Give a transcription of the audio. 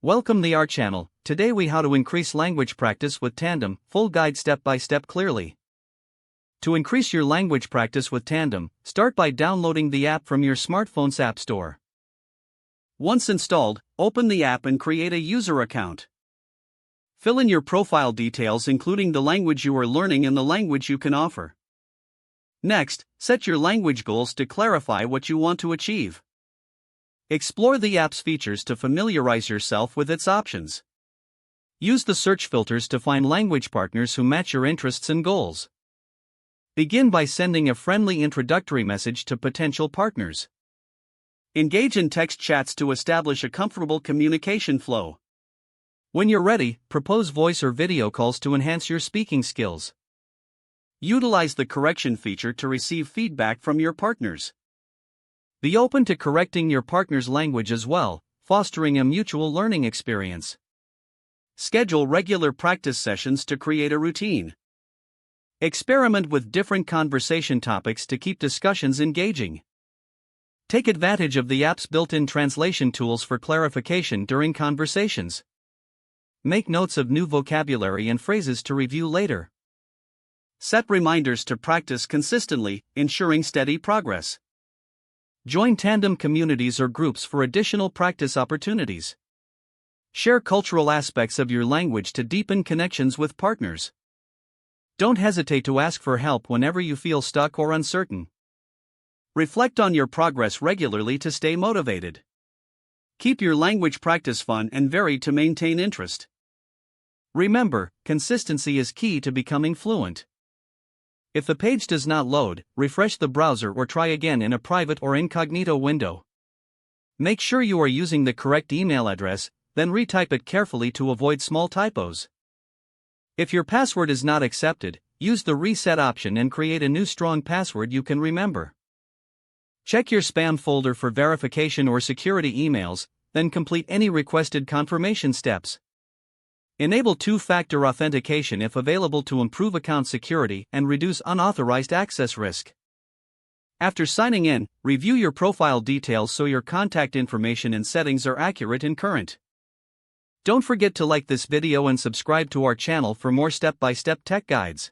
Welcome to our channel. Today we how to increase language practice with Tandem, full guide step by step clearly. To increase your language practice with Tandem, start by downloading the app from your smartphone's app store. Once installed, open the app and create a user account. Fill in your profile details including the language you are learning and the language you can offer. Next, set your language goals to clarify what you want to achieve. Explore the app's features to familiarize yourself with its options. Use the search filters to find language partners who match your interests and goals. Begin by sending a friendly introductory message to potential partners. Engage in text chats to establish a comfortable communication flow. When you're ready, propose voice or video calls to enhance your speaking skills. Utilize the correction feature to receive feedback from your partners. Be open to correcting your partner's language as well, fostering a mutual learning experience. Schedule regular practice sessions to create a routine. Experiment with different conversation topics to keep discussions engaging. Take advantage of the app's built-in translation tools for clarification during conversations. Make notes of new vocabulary and phrases to review later. Set reminders to practice consistently, ensuring steady progress. Join Tandem communities or groups for additional practice opportunities. Share cultural aspects of your language to deepen connections with partners. Don't hesitate to ask for help whenever you feel stuck or uncertain. Reflect on your progress regularly to stay motivated. Keep your language practice fun and varied to maintain interest. Remember, consistency is key to becoming fluent. If the page does not load, refresh the browser or try again in a private or incognito window. Make sure you are using the correct email address, then retype it carefully to avoid small typos. If your password is not accepted, use the reset option and create a new strong password you can remember. Check your spam folder for verification or security emails, then complete any requested confirmation steps. Enable two-factor authentication if available to improve account security and reduce unauthorized access risk. After signing in, review your profile details so your contact information and settings are accurate and current. Don't forget to like this video and subscribe to our channel for more step-by-step tech guides.